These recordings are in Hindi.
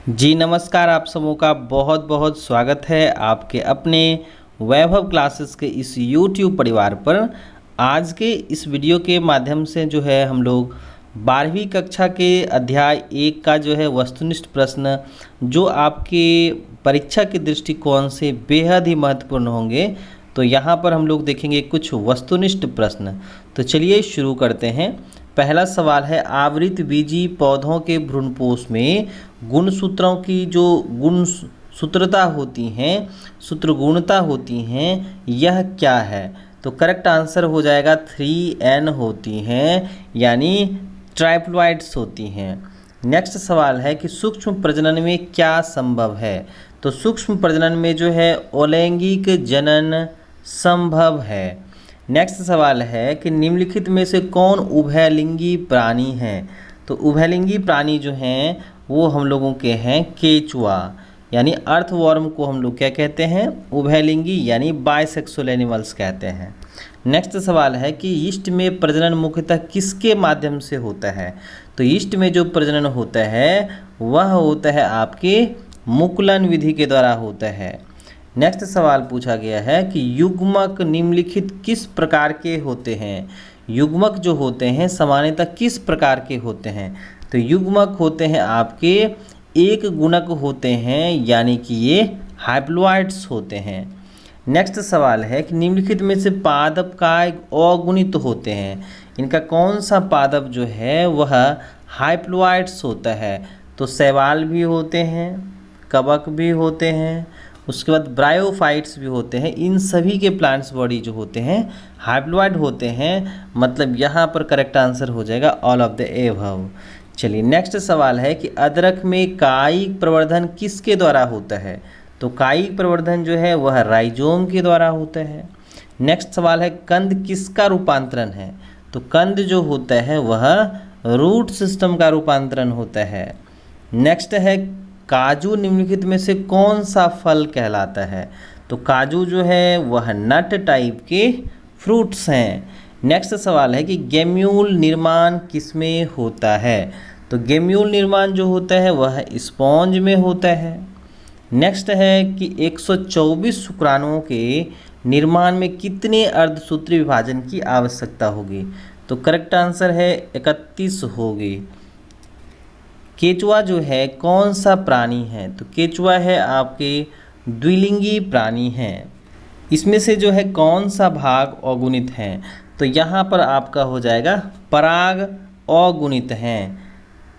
जी नमस्कार, आप सबों का बहुत बहुत स्वागत है आपके अपने वैभव क्लासेस के इस YouTube परिवार पर। आज के इस वीडियो के माध्यम से जो है हम लोग 12वीं कक्षा के अध्याय 1 का जो है वस्तुनिष्ठ प्रश्न जो आपके परीक्षा के दृष्टिकोण से बेहद ही महत्वपूर्ण होंगे, तो यहाँ पर हम लोग देखेंगे कुछ वस्तुनिष्ठ प्रश्न। तो चलिए शुरू करते हैं। पहला सवाल है, आवृत बीजी पौधों के भ्रूणपोष में गुणसूत्रों की जो गुणसूत्रता होती हैं, सूत्रगुणता होती हैं, यह क्या है? तो करेक्ट आंसर हो जाएगा 3n होती हैं, यानी ट्राइप्लॉइड्स होती हैं। नेक्स्ट सवाल है कि सूक्ष्म प्रजनन में क्या संभव है? तो सूक्ष्म प्रजनन में जो है अलैंगिक जनन संभव है। नेक्स्ट सवाल है कि निम्नलिखित में से कौन उभयलिंगी प्राणी हैं? तो उभयलिंगी प्राणी जो हैं वो हम लोगों के हैं केचुआ, यानी अर्थवर्म को हम लोग क्या कहते हैं? उभयलिंगी यानी बाइसेक्सुअल एनिमल्स कहते हैं। नेक्स्ट सवाल है कि यीस्ट में प्रजनन मुख्यतः किसके माध्यम से होता है? तो यीस्ट में जो प्रजनन होता है वह होता है आपके मुकुलन विधि के द्वारा होता है। नेक्स्ट सवाल पूछा गया है कि युग्मक निम्नलिखित किस प्रकार के होते हैं? युग्मक जो होते हैं सामान्यतः किस प्रकार के होते हैं? तो युग्मक होते हैं आपके एक गुणक होते हैं, यानी कि ये हाइप्लॉइड्स होते हैं। नेक्स्ट सवाल है कि निम्नलिखित में से पादप काय अगुणित होते हैं, इनका कौन सा पादप जो है वह हाइप्लॉइड्स होता है? तो शैवाल भी होते हैं, कवक भी होते हैं, उसके बाद ब्रायोफाइट्स भी होते हैं। इन सभी के प्लांट्स बॉडी जो होते हैं हाइप्लॉइड होते हैं, मतलब यहाँ पर करेक्ट आंसर हो जाएगा ऑल ऑफ द एबव। चलिए नेक्स्ट सवाल है कि अदरक में कायिक प्रवर्धन किसके द्वारा होता है? तो कायिक प्रवर्धन जो है वह राइजोम के द्वारा होता है। नेक्स्ट सवाल है, कंद किसका रूपांतरण है? तो कंद जो होता है वह रूट सिस्टम का रूपांतरण होता है। नेक्स्ट है, काजू निम्नलिखित में से कौन सा फल कहलाता है? तो काजू जो है वह नट टाइप के फ्रूट्स हैं। नेक्स्ट सवाल है कि गेम्यूल निर्माण किसमें होता है? तो गेम्यूल निर्माण जो होता है वह स्पॉन्ज में होता है। नेक्स्ट है कि 124 शुक्राणुओं के निर्माण में कितने अर्धसूत्री विभाजन की आवश्यकता होगी? तो करेक्ट आंसर है 31 होगी। केचुआ जो है कौन सा प्राणी है? तो केचुआ है आपके द्विलिंगी प्राणी हैं। इसमें से जो है कौन सा भाग अगुणित है? तो यहाँ पर आपका हो जाएगा पराग अगुणित हैं।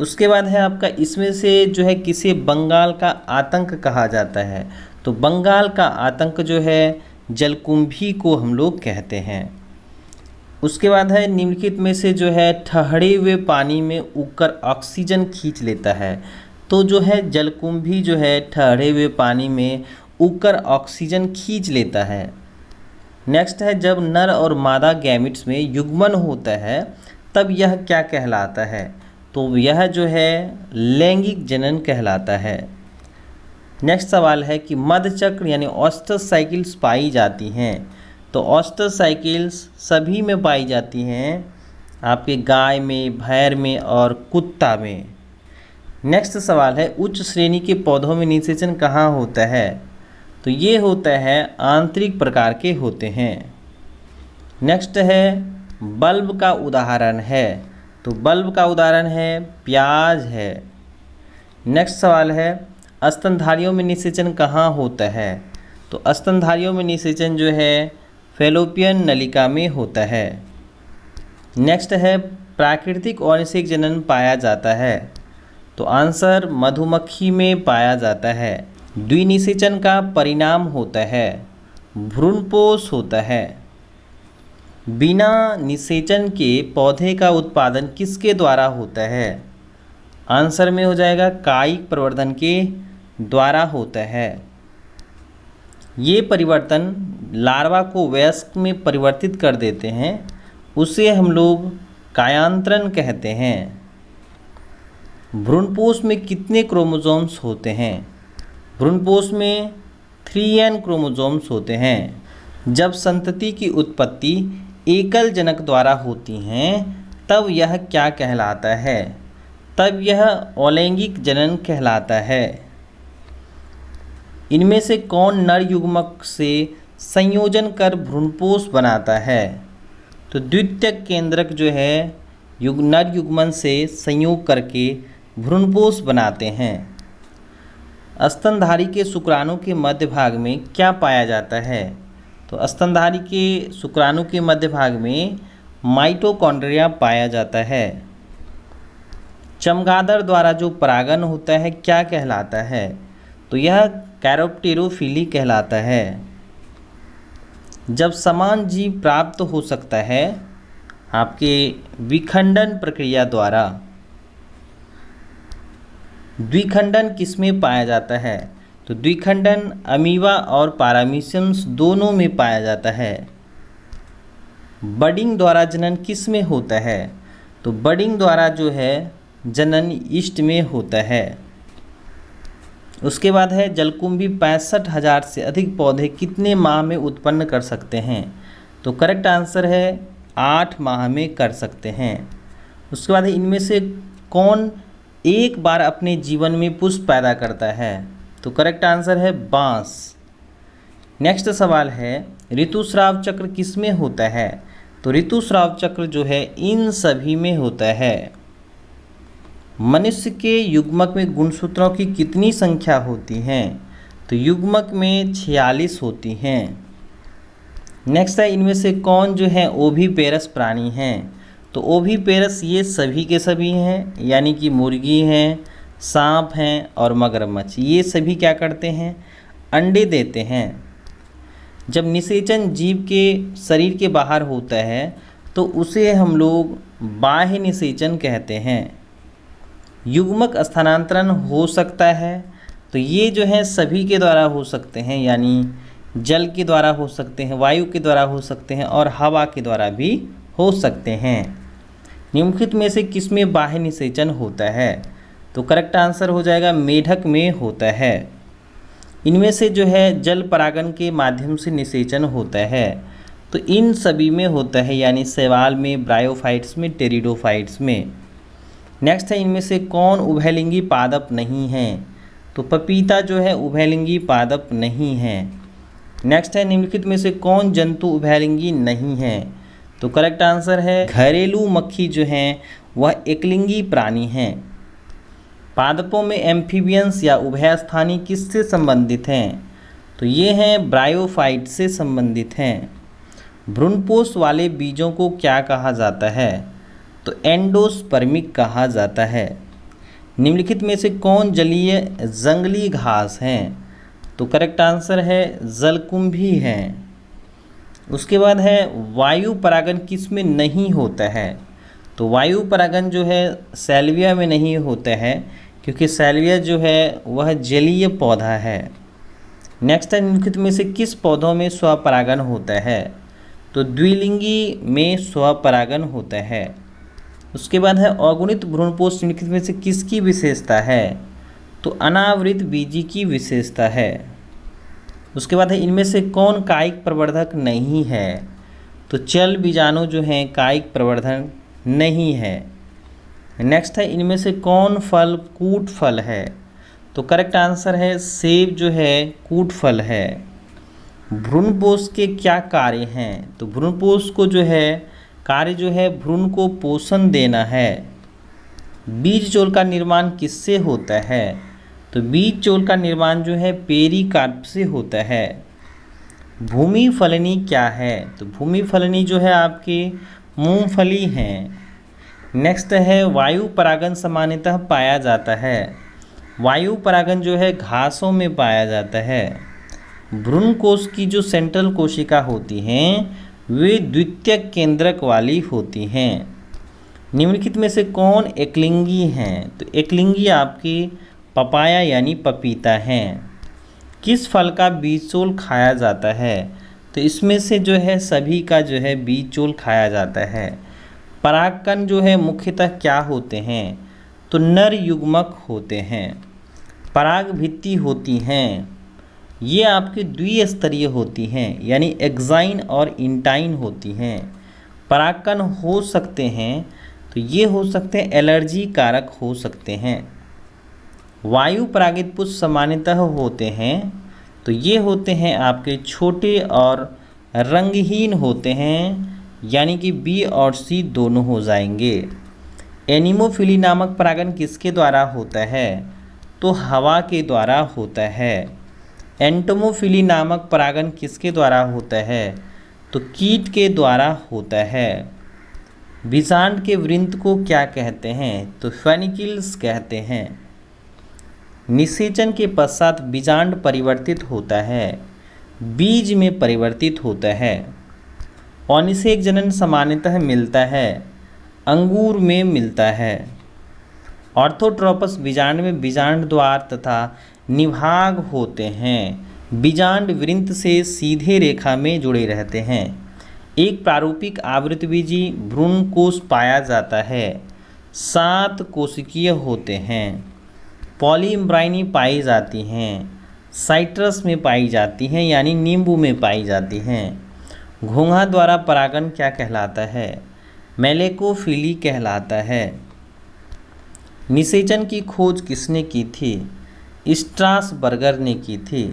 उसके बाद है आपका इसमें से जो है किसे बंगाल का आतंक कहा जाता है? तो बंगाल का आतंक जो है जलकुंभी को हम लोग कहते हैं। उसके बाद है निम्नलिखित में से जो है ठहरे हुए पानी में उगकर ऑक्सीजन खींच लेता है। तो जो है जलकुंभी जो है ठहरे हुए पानी में उगकर ऑक्सीजन खींच लेता है। नेक्स्ट है, जब नर और मादा गैमिट्स में युग्मन होता है तब यह क्या कहलाता है? तो यह जो है लैंगिक जनन कहलाता है। नेक्स्ट सवाल है कि मध्यचक्र यानी ऑस्टस साइकिल्स पाई जाती हैं। तो ऑस्टस साइकिल्स सभी में पाई जाती हैं, आपके गाय में, भैंस में और कुत्ता में। नेक्स्ट सवाल है, उच्च श्रेणी के पौधों में निषेचन कहाँ होता है? तो ये होता है आंतरिक प्रकार के होते हैं। नेक्स्ट है, बल्ब का उदाहरण है। तो बल्ब का उदाहरण है प्याज है। नेक्स्ट सवाल है, स्तनधारियों में निषेचन कहाँ होता है? तो स्तनधारियों में निषेचन जो है फैलोपियन नलिका में होता है। नेक्स्ट है, प्राकृतिक और अनिषेक जनन पाया जाता है। तो आंसर मधुमक्खी में पाया जाता है। द्विनिषेचन का परिणाम होता है भ्रूणपोष होता है। बिना निषेचन के पौधे का उत्पादन किसके द्वारा होता है? आंसर में हो जाएगा कायिक प्रवर्धन के द्वारा होता है। ये परिवर्तन लार्वा को वयस्क में परिवर्तित कर देते हैं, उसे हम लोग कायांतरण कहते हैं। भ्रूणपोष में कितने क्रोमोसोम्स होते हैं? भ्रूणपोष में 3n क्रोमोसोम्स होते हैं। जब संतति की उत्पत्ति एकल जनक द्वारा होती हैं तब यह क्या कहलाता है? तब यह अलैंगिक जनन कहलाता है। इनमें से कौन नर युग्मक से संयोजन कर भ्रूणपोष बनाता है? तो द्वितीयक केंद्रक जो है नर युग्मन से संयोग करके भ्रूणपोष बनाते हैं। स्तनधारी के शुक्राणु के मध्य भाग में क्या पाया जाता है? तो स्तनधारी के शुक्राणु के मध्य भाग में माइटोकॉन्ड्रिया पाया जाता है। चमगादड़ द्वारा जो परागन होता है क्या कहलाता है? तो यह कैरोप्टेरोफिली कहलाता है। जब समान जीव प्राप्त हो सकता है आपके विखंडन प्रक्रिया द्वारा, द्विखंडन किसमें पाया जाता है? तो द्विखंडन अमीबा और पारामीशियम्स दोनों में पाया जाता है। बडिंग द्वारा जनन किस में होता है? तो बडिंग द्वारा जो है जनन ईस्ट में होता है। उसके बाद है जलकुंभी 65,000 से अधिक पौधे कितने माह में उत्पन्न कर सकते हैं? तो करेक्ट आंसर है 8 माह में कर सकते हैं। उसके बाद इनमें से कौन एक बार अपने जीवन में पुष्प पैदा करता है? तो करेक्ट आंसर है बांस। नेक्स्ट सवाल है ऋतुस्राव चक्र किस में होता है? तो ऋतुस्राव चक्र जो है इन सभी में होता है। मनुष्य के युग्मक में गुणसूत्रों की कितनी संख्या होती हैं? तो युग्मक में 46 होती हैं। नेक्स्ट है इनमें से कौन जो है ओविपेरस प्राणी हैं? तो ओविपेरस ये सभी के सभी हैं, यानी कि मुर्गी हैं, सांप हैं और मगरमच्छ, ये सभी क्या करते हैं? अंडे देते हैं। जब निषेचन जीव के शरीर के बाहर होता है तो उसे हम लोग बाह्य निषेचन कहते हैं। युग्मक स्थानांतरण हो सकता है, तो ये जो है सभी के द्वारा हो सकते हैं, यानी जल के द्वारा हो सकते हैं, वायु के द्वारा हो सकते हैं और हवा के द्वारा भी हो सकते हैं। निम्नलिखित में से किसमें बाह्य निषेचन होता है? तो करेक्ट आंसर हो जाएगा मेढक में होता है। इनमें से जो है जल परागन के माध्यम से निषेचन होता है, तो इन सभी में होता है, यानी शैवाल में, ब्रायोफाइट्स में, टेरिडोफाइट्स में। नेक्स्ट है इनमें से कौन उभयलिंगी पादप नहीं है? तो पपीता जो है उभयलिंगी पादप नहीं है। नेक्स्ट है निम्नलिखित में से कौन जंतु उभयलिंगी नहीं है? तो करेक्ट आंसर है घरेलू मक्खी जो हैं वह एकलिंगी प्राणी हैं। पादपों में एम्फीबियंस या उभयस्थानी किससे संबंधित हैं? तो ये हैं ब्रायोफाइट से संबंधित हैं। भ्रूणपोष वाले बीजों को क्या कहा जाता है? तो एंडोस्पर्मिक कहा जाता है। निम्नलिखित में से कौन जलीय जंगली घास हैं? तो करेक्ट आंसर है जलकुंभी हैं। उसके बाद है वायु परागन किस में नहीं होता है? तो वायु परागन जो है सैल्विया में नहीं होता है, क्योंकि सैल्विया जो है वह जलीय पौधा है। नेक्स्ट है निम्नलिखित में से किस पौधों में स्वपरागन होता है? तो द्विलिंगी में स्वपरागन होता है। उसके बाद है अगुणित भ्रूणपोष निम्नलिखित में से किसकी विशेषता है? तो अनावृत बीजी की विशेषता है। उसके बाद है इनमें से कौन कायिक प्रवर्धक नहीं है? तो चल बीजाणु जो हैं कायिक प्रवर्धन नहीं है। नेक्स्ट है इनमें से कौन फल कूट फल है? तो करेक्ट आंसर है सेब जो है कूट फल है। भ्रूणपोष के क्या कार्य हैं? तो भ्रूणपोष को जो है कार्य जो है भ्रूण को पोषण देना है। बीज चोल का निर्माण किससे होता है? तो बीज चोल का निर्माण जो है पेरिकार्प से होता है। भूमि फलनी क्या है? तो भूमि फलनी जो है आपकी मूंगफली हैं। नेक्स्ट है वायु परागन सामान्यतः पाया जाता है। वायु परागन जो है घासों में पाया जाता है। भ्रूण कोश की जो सेंट्रल कोशिका होती हैं वे द्वितीयक केंद्रक वाली होती हैं। निम्नलिखित में से कौन एकलिंगी हैं? तो एकलिंगी आपकी पपाया यानी पपीता हैं। किस फल का बीजचोल खाया जाता है? तो इसमें से जो है सभी का जो है बीजचोल खाया जाता है। परागकण जो है मुख्यतः क्या होते हैं? तो नर युग्मक होते हैं। पराग भित्ति होती हैं, ये आपकी द्विस्तरीय होती हैं, यानी एक्साइन और इंटाइन होती हैं। परागकण हो सकते हैं, तो ये हो सकते हैं एलर्जी कारक हो सकते हैं। वायु परागित पुष्प सामान्यतः होते हैं, तो ये होते हैं आपके छोटे और रंगहीन होते हैं, यानी कि बी और सी दोनों हो जाएंगे। एनिमोफिली नामक परागण किसके द्वारा होता है? तो हवा के द्वारा होता है। एंटोमोफिली नामक परागण किसके द्वारा होता है? तो कीट के द्वारा होता है। बीजांड के वृंत को क्या कहते हैं? तो फेनिकिल्स कहते हैं। निषेचन के पश्चात बीजांड परिवर्तित होता है, बीज में परिवर्तित होता है। अनिषेक जनन सामान्यतः मिलता है, अंगूर में मिलता है। ऑर्थोट्रोपस बीजांड में बीजांड द्वार तथा निभाग होते हैं। बीजांड वृंत से सीधे रेखा में जुड़े रहते हैं। एक प्रारूपिक आवृतबीजी भ्रूण कोश पाया जाता है, 7 कोशिकीय होते हैं। पॉलीइम्ब्राइनी पाई जाती हैं, साइट्रस में पाई जाती हैं, यानी नींबू में पाई जाती हैं। घोंघा द्वारा परागण क्या कहलाता है? मेलेकोफिली कहलाता है। निषेचन की खोज किसने की थी? स्ट्रासबर्गर ने की थी।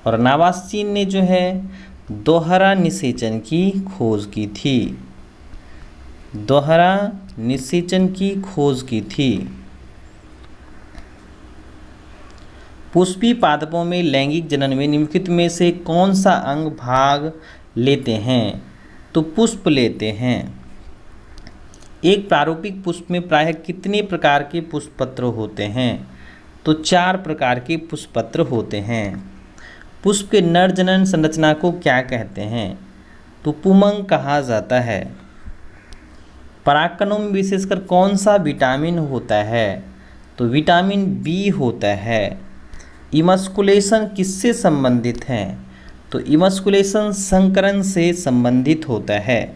और नाबास्चीन ने जो है दोहरा निषेचन की खोज की थी। दोहरा निषेचन की खोज की थी। पुष्पी पादपों में लैंगिक जनन में निम्नलिखित में से कौन सा अंग भाग लेते हैं? तो पुष्प लेते हैं। एक प्रारूपिक पुष्प में प्रायः कितने प्रकार के पुष्पपत्र होते हैं? तो 4 प्रकार के पुष्पपत्र होते हैं। पुष्प के नर जनन संरचना को क्या कहते हैं? तो पुमंग कहा जाता है। परागकणों में विशेषकर कौन सा विटामिन होता है? तो विटामिन बी होता है। इमस्कुलेशन किससे संबंधित है? तो इमस्कुलेशन संकरण से संबंधित होता है।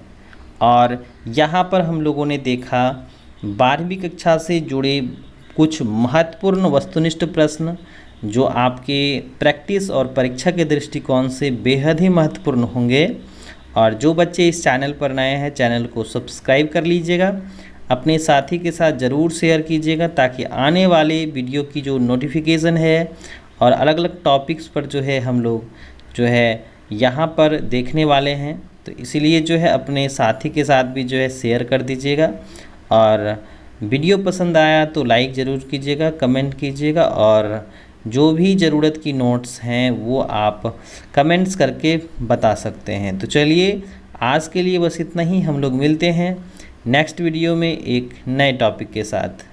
और यहाँ पर हम लोगों ने देखा 12वीं कक्षा से जुड़े कुछ महत्वपूर्ण वस्तुनिष्ठ प्रश्न जो आपके प्रैक्टिस और परीक्षा के दृष्टिकोण से बेहद ही महत्वपूर्ण होंगे। और जो बच्चे इस चैनल पर नए हैं, चैनल को सब्सक्राइब कर लीजिएगा, अपने साथी के साथ ज़रूर शेयर कीजिएगा, ताकि आने वाले वीडियो की जो नोटिफिकेशन है और अलग अलग टॉपिक्स पर जो है हम लोग जो है यहाँ पर देखने वाले हैं, तो इसीलिए जो है अपने साथी के साथ भी जो है शेयर कर दीजिएगा। और वीडियो पसंद आया तो लाइक ज़रूर कीजिएगा, कमेंट कीजिएगा, और जो भी ज़रूरत की नोट्स हैं वो आप कमेंट्स करके बता सकते हैं। तो चलिए आज के लिए बस इतना ही। हम लोग मिलते हैं नेक्स्ट वीडियो में एक नए टॉपिक के साथ।